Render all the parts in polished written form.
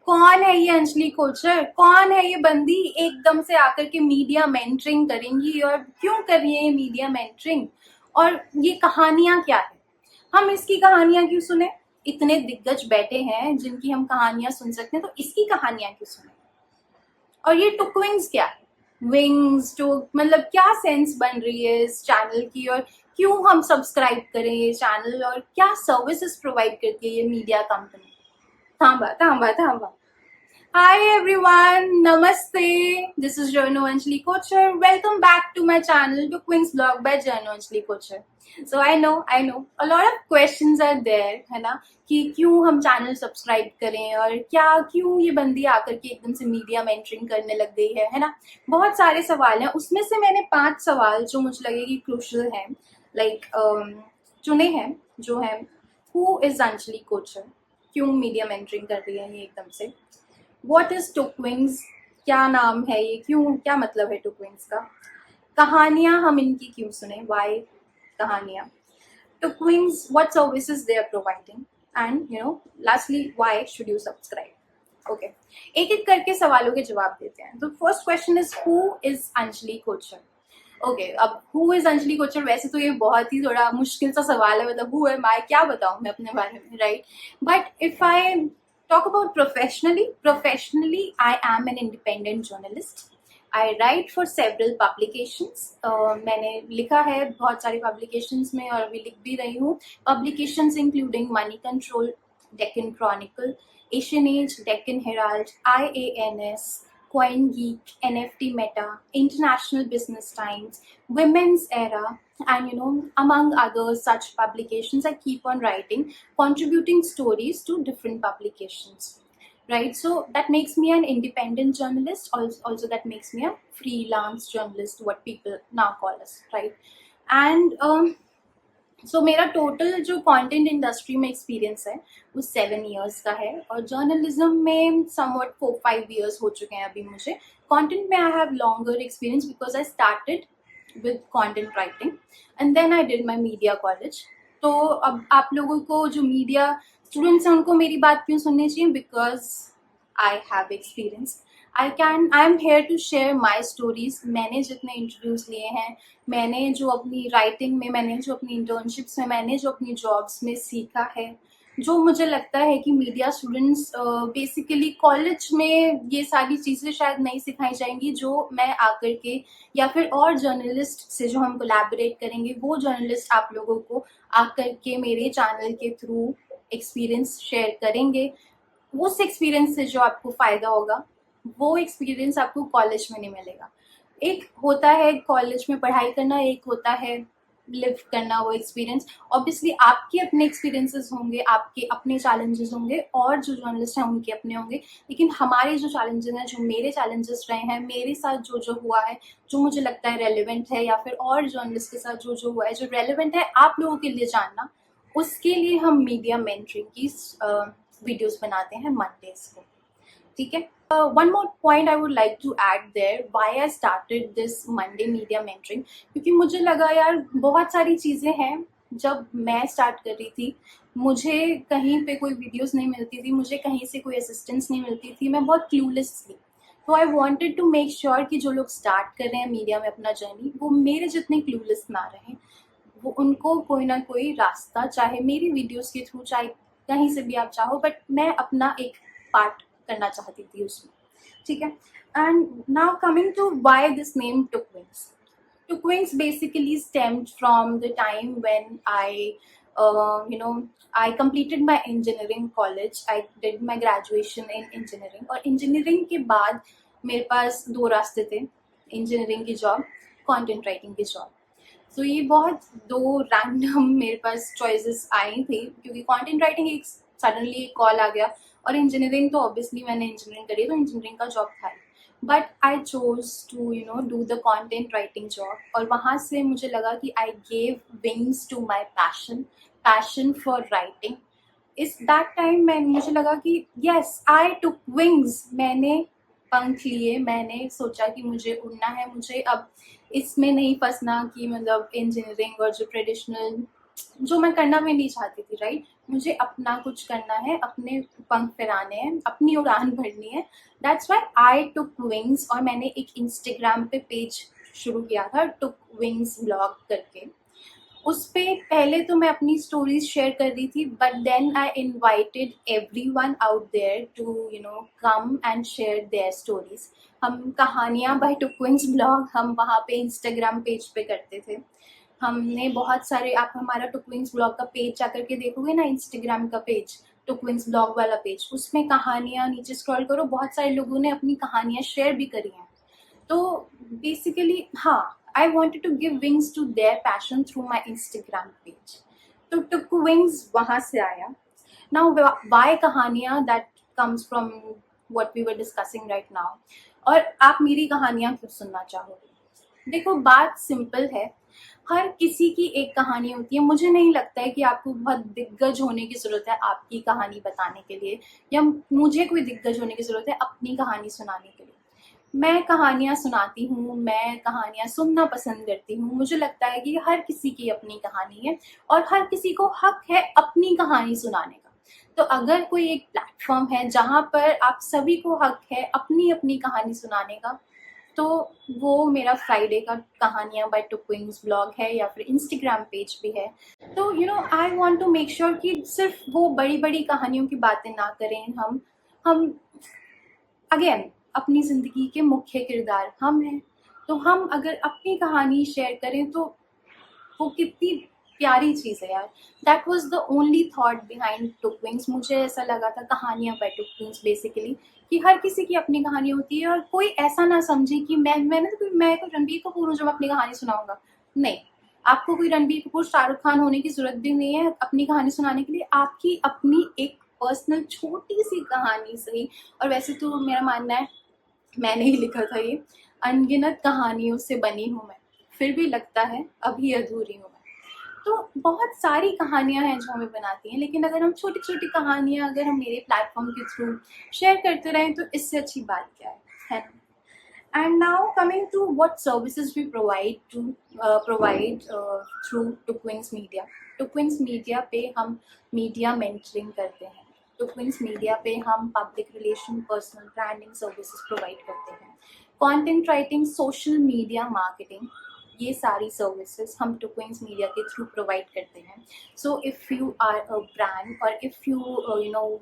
कौन है ये अंजलि कोचर? कौन है ये बंदी एकदम से आकर के मीडिया मेंटरिंग करेंगी? और क्यों कर रही है ये मीडिया मेंटरिंग? और ये कहानियां क्या है? हम इसकी कहानियां क्यों सुने? इतने दिग्गज बैठे हैं जिनकी हम कहानियां सुन सकते हैं, तो इसकी कहानियां क्यों सुने? और ये टुक विंग्स क्या है? विंग्स टुक मतलब क्या सेंस बन रही है इस चैनल की? और क्यों हम सब्सक्राइब करें ये चैनल? और क्या सर्विसेज प्रोवाइड करती है ये मीडिया कंपनी? थांबा थांबा थांबा। Hi everyone, Namaste. This is Jono Anjali Kochar. Welcome back to my channel, to Queen's Blog by Jono Anjali Kochar. So I know, a lot of questions are there, है ना, कि क्यों हम channel subscribe करें और क्या क्यों ये बंदी आकर के एकदम से मीडिया मेंटरिंग करने लग गई है ना। बहुत सारे सवाल हैं, उसमें से मैंने 5 सवाल जो मुझे लगे कि क्रूशल हैं, लाइक चुने हैं, जो है हु इज अंजलि कोचर, क्यों मीडिया मेंटरिंग कर रही है ये एकदम से, What is टुकविंग्स, क्या नाम है ये, क्यों, क्या मतलब है टुकविंग्स का, कहानियां हम इनकी क्यों सुने, वाई कहानियां, Tukwings what services they are providing, and lastly why should you subscribe. Okay, एक एक करके सवालों के जवाब देते हैं। तो first question is who is Anjali Kochar. Okay, अब हु इज अंजलि कोचर, वैसे तो ये बहुत ही थोड़ा मुश्किल सा सवाल है, मतलब हु है मैं, क्या बताऊं मैं अपने बारे में, right. But if I talk about professionally I am an independent journalist. I write for several publications. मैंने लिखा है बहुत सारी publications में और अभी लिख भी रही हूँ। Publications including Money Control, Deccan Chronicle, Asian Age, Deccan Herald, IANS, CoinGeek, NFT Meta, International Business Times, Women's Era, and among other such publications. I keep on writing, contributing stories to different publications, right? So that makes me an independent journalist. Also that makes me a freelance journalist, what people now call us, right? And सो मेरा total जो content industry में experience है वो 7 years का है, और journalism में somewhat 4-5 years हो चुके हैं अभी मुझे। कंटेंट में I have longer experience because I started with content writing and then I did my media college. तो अब आप लोगों को जो मीडिया स्टूडेंट्स हैं उनको मेरी बात क्यों सुननी चाहिए? Because I have experience, I am here to share my stories. मैंने जितने इंटरव्यूज लिए हैं, मैंने जो अपनी राइटिंग में, मैंने जो अपनी इंटर्नशिप्स में, मैंने जो अपनी जॉब्स में सीखा है, जो मुझे लगता है कि मीडिया स्टूडेंट्स बेसिकली कॉलेज में ये सारी चीज़ें शायद नहीं सिखाई जाएंगी, जो मैं आकर के या फिर और जर्नलिस्ट से जो हम कोलैबोरेट करेंगे, वो जर्नलिस्ट आप लोगों को आकर के मेरे चैनल के थ्रू एक्सपीरियंस शेयर करेंगे। उस एक्सपीरियंस से जो आपको फ़ायदा होगा, वो एक्सपीरियंस आपको कॉलेज में नहीं मिलेगा। एक होता है कॉलेज में पढ़ाई करना, एक होता है लिव करना वो एक्सपीरियंस। ऑब्वियसली आपके अपने एक्सपीरियंसेस होंगे, आपके अपने चैलेंजेस होंगे, और जो जर्नलिस्ट हैं उनके अपने होंगे, लेकिन हमारे जो चैलेंजेस हैं, जो मेरे चैलेंजेस रहे हैं, मेरे साथ जो जो हुआ है, जो मुझे लगता है रेलिवेंट है, या फिर और जर्नलिस्ट के साथ जो जो हुआ है जो रेलिवेंट है आप लोगों के लिए जानना, उसके लिए हम मीडिया मेंटरिंग की वीडियोस बनाते हैं मंडेज को, ठीक है। One more point I would like to add there, why I started this Monday media mentoring, क्योंकि मुझे लगा यार बहुत सारी चीज़ें हैं, जब मैं स्टार्ट कर रही थी मुझे कहीं पे कोई वीडियोस नहीं मिलती थी, मुझे कहीं से कोई असिस्टेंस नहीं मिलती थी, मैं बहुत क्लूलेस थी। तो I wanted to make sure कि जो लोग स्टार्ट कर रहे हैं मीडिया में अपना जर्नी, वो मेरे जितने क्लूलेस ना रहें, वो उनको कोई ना कोई रास्ता, चाहे मेरी वीडियोस के थ्रू, चाहे कहीं से भी आप चाहो, बट मैं अपना एक पार्ट करना चाहती थी उसमें, ठीक है। And now coming to why this name Tukwings. Tukwings basically stemmed from the time when I completed my engineering college. I did my graduation in engineering, और engineering के बाद मेरे पास 2 रास्ते थे, engineering की जॉब, content writing की job. तो ये बहुत 2 रैंडम मेरे पास चॉइसेस आई थी, क्योंकि कंटेंट राइटिंग एक सडनली कॉल आ गया, और इंजीनियरिंग तो ऑब्वियसली मैंने इंजीनियरिंग करी, तो इंजीनियरिंग का जॉब था, but I chose to do the content writing job. और वहाँ से मुझे लगा कि I gave wings to my passion for writing. इस दैट टाइम मुझे लगा कि यस आई टुक विंग्स, मैंने पंख लिए, मैंने सोचा कि मुझे उड़ना है, मुझे अब इसमें नहीं फंसना कि मतलब इंजीनियरिंग और जो ट्रेडिशनल, जो मैं करना भी नहीं चाहती थी, राइट, मुझे अपना कुछ करना है, अपने पंख फैलाने हैं, अपनी उड़ान भरनी है। That's why I took wings, और मैंने एक इंस्टाग्राम पे पेज शुरू किया था, टुक विंग्स ब्लॉग करके। उस पे पहले तो मैं अपनी स्टोरीज शेयर कर रही थी, but then I invited everyone out there to come and share their stories. हम कहानियाँ बाय टुक विंग्स ब्लॉग हम वहाँ पे इंस्टाग्राम पेज पे करते थे। हमने बहुत सारे, आप हमारा टुक विंग्स ब्लॉग का पेज जा करके देखोगे ना, इंस्टाग्राम का पेज, टुक विंग्स ब्लॉग वाला पेज, उसमें कहानियाँ नीचे स्क्रॉल करो, बहुत सारे लोगों ने अपनी कहानियाँ शेयर भी करी हैं। तो बेसिकली हाँ, I wanted to give wings to their passion through my Instagram page. तो टुक विंग्स वहाँ से आया। नाउ वाई कहानियाँ, that comes from what we were discussing right now। और आप मेरी कहानियाँ क्यों सुनना चाहोगे? देखो, बात सिंपल है, हर किसी की एक कहानी होती है। मुझे नहीं लगता है कि आपको बहुत दिग्गज होने की ज़रूरत है आपकी कहानी बताने के लिए, या मुझे कोई दिग्गज होने की ज़रूरत है अपनी कहानी सुनाने के लिए। मैं कहानियाँ सुनाती हूँ, मैं कहानियाँ सुनना पसंद करती हूँ। मुझे लगता है कि हर किसी की अपनी कहानी है और हर किसी को हक है अपनी कहानी सुनाने का। तो अगर कोई एक प्लेटफॉर्म है जहाँ पर आप सभी को हक है अपनी अपनी कहानी सुनाने का, तो वो मेरा फ्राइडे का कहानियाँ बाय टुक विंग्स ब्लॉग है, या फिर इंस्टाग्राम पेज भी है। तो I want to make sure कि सिर्फ वो बड़ी बड़ी कहानियों की बातें ना करें। हम अगेन, अपनी ज़िंदगी के मुख्य किरदार हम हैं, तो हम अगर अपनी कहानी शेयर करें तो वो कितनी प्यारी चीज़ है यार। That was the only thought behind took wings. मुझे ऐसा लगा था कहानियाँ बाय टुक विंग्स बेसिकली, कि हर किसी की अपनी कहानी होती है, और कोई ऐसा ना समझे कि मैं कोई रणबीर कपूर हूँ जो मैं अपनी कहानी सुनाऊंगा। नहीं, आपको कोई रणबीर कपूर, शाहरुख खान होने की जरूरत भी नहीं है अपनी कहानी सुनाने के लिए। आपकी अपनी एक पर्सनल छोटी सी कहानी सही, और वैसे तो मेरा मानना है, मैंने ही लिखा था ये, अनगिनत कहानियों से बनी हूँ मैं, फिर भी लगता है अभी अधूरी हूँ मैं। तो बहुत सारी कहानियाँ हैं जो हमें बनाती हैं, लेकिन अगर हम छोटी छोटी कहानियाँ अगर हम मेरे प्लेटफॉर्म के थ्रू शेयर करते रहें तो इससे अच्छी बात क्या है ना? And now coming to what services we provide through Twins Media। Twins Media पे हम मीडिया मेंटरिंग करते हैं। Twins Media पे हम public relation, personal branding services provide करते हैं। Content writing, social media marketing, ये सारी सर्विसेज हम Twins Media के थ्रू प्रोवाइड करते हैं। So if you are a brand, और if you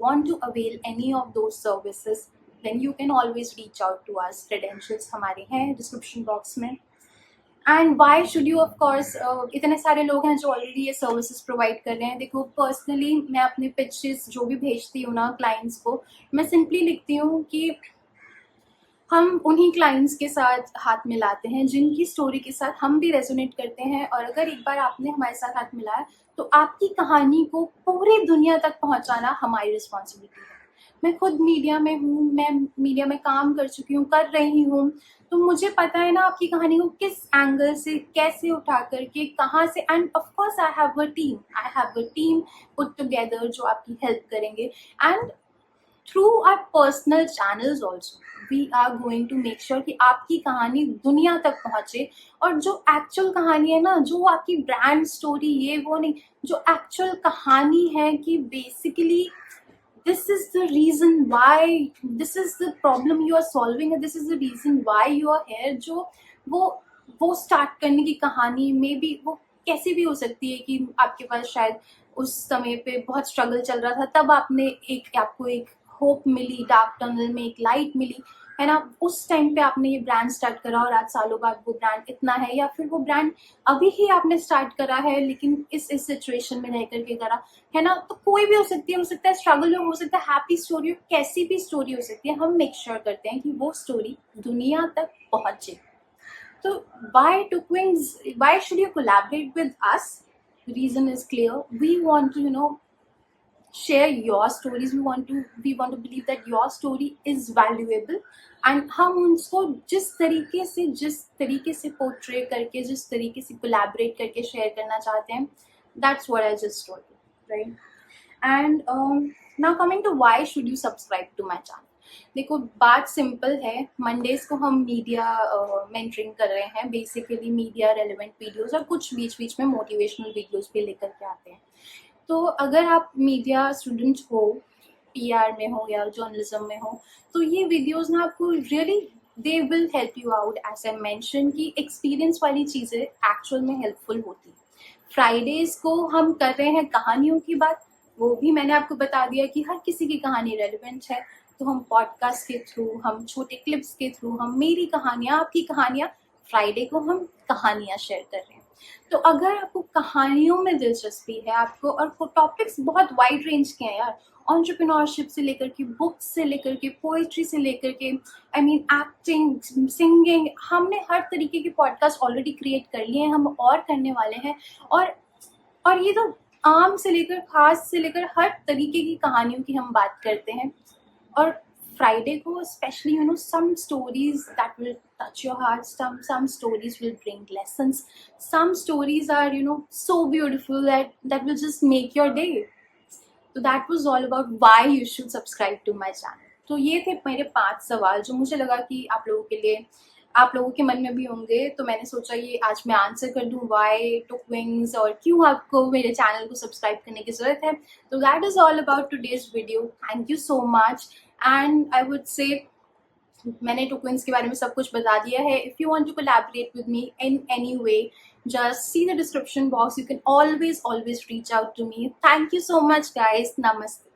want to avail any of those services, then you can always reach out to us। credentials हमारे हैं description box में। And why should you, of course इतने सारे लोग हैं जो already ये सर्विसेज प्रोवाइड कर रहे हैं। देखो, पर्सनली मैं अपने पिचेस जो भी भेजती हूँ ना क्लाइंट्स को, मैं सिंपली लिखती हूँ कि हम उन्हीं क्लाइंट्स के साथ हाथ मिलाते हैं जिनकी स्टोरी के साथ हम भी रेजोनेट करते हैं, और अगर एक बार आपने हमारे साथ हाथ मिलाया तो आपकी कहानी को पूरी दुनिया तक पहुंचाना हमारी रिस्पॉन्सिबिलिटी है। मैं खुद मीडिया में हूँ, मैं मीडिया में काम कर चुकी हूँ, कर रही हूँ, तो मुझे पता है ना आपकी कहानी को किस एंगल से कैसे उठा करके कहाँ से। And of course I have a team put together जो आपकी हेल्प करेंगे। And through our personal channels also we are going to make sure कि आपकी कहानी दुनिया तक पहुंचे। और जो एक्चुअल कहानी है ना, जो आपकी ब्रांड स्टोरी, ये वो नहीं, जो एक्चुअल कहानी है कि basically this is the reason why, this is the problem you are solving, and this is the reason why you are here। जो वो स्टार्ट करने की कहानी में भी वो कैसी भी हो सकती है कि आपके पास शायद उस समय पे बहुत स्ट्रगल चल रहा था, तब आपको एक होप मिली, डार्क टनल में एक लाइट मिली, है ना। उस टाइम पे आपने ये ब्रांड स्टार्ट करा और आज सालों बाद वो ब्रांड इतना है, या फिर वो ब्रांड अभी ही आपने स्टार्ट करा है लेकिन इस सिचुएशन में रह करके करा, है ना। तो कोई भी हो सकता है स्ट्रगल में, हो सकता है हैप्पी स्टोरी हो, कैसी भी स्टोरी हो सकती है। हम मेक श्योर करते हैं कि वो स्टोरी दुनिया तक पहुंचे। तो why should you collaborate with us? The reason is clear. We want to share your stories। we want to believe that your story is valuable, and हम उसको जिस तरीके से पोर्ट्रे करके, जिस तरीके से कोलैबोरेट करके शेयर करना चाहते हैं, that's what I just told you, right? And now coming to why should you subscribe to my channel। देखो, बात सिंपल है। मंडेज को हम मीडिया मेंटरिंग कर रहे हैं, बेसिकली मीडिया रेलेवेंट वीडियोस, और कुछ बीच बीच में मोटिवेशनल वीडियोस भी लेकर के आते हैं। तो अगर आप मीडिया स्टूडेंट हो, पीआर में हो या जर्नलिज्म में हो, तो ये वीडियोस ना आपको really they will help you out. As I mention कि एक्सपीरियंस वाली चीज़ें एक्चुअल में हेल्पफुल होती। फ्राइडेज को हम कर रहे हैं कहानियों की बात, वो भी मैंने आपको बता दिया कि हर किसी की कहानी रेलिवेंट है, तो हम पॉडकास्ट के थ्रू, हम छोटे क्लिप्स के थ्रू, हम मेरी कहानियाँ, आपकी कहानियाँ, फ्राइडे को हम कहानियाँ शेयर कर रहे हैं। तो अगर आपको कहानियों में दिलचस्पी है आपको, और टॉपिक्स बहुत वाइड रेंज के हैं यार, एंटरप्रेन्योरशिप से लेकर के, बुक्स से लेकर के, पोइट्री से लेकर के, आई मीन एक्टिंग, सिंगिंग, हमने हर तरीके के पॉडकास्ट ऑलरेडी क्रिएट कर लिए हैं, हम और करने वाले हैं। और ये तो आम से लेकर खास से लेकर हर तरीके की कहानियों की हम बात करते हैं। और फ्राइडे को specially some stories that will touch your heart, some stories will bring lessons, some stories are so beautiful that will just make your day. तो that was all about why you should subscribe to my channel. तो ये थे मेरे 5 सवाल जो मुझे लगा कि आप लोगों के मन में भी होंगे, तो मैंने सोचा ये आज मैं आंसर कर दूं, वाई टुक विंग्स, और क्यों आपको मेरे चैनल को सब्सक्राइब करने की ज़रूरत है। तो that is all about today's video. Thank you so much, and I would say मैंने टुक विंग्स के बारे में सब कुछ बता दिया है। If you want to collaborate with me in any way, just see the description box. You can always reach out to me. Thank you so much, guys. Namaste.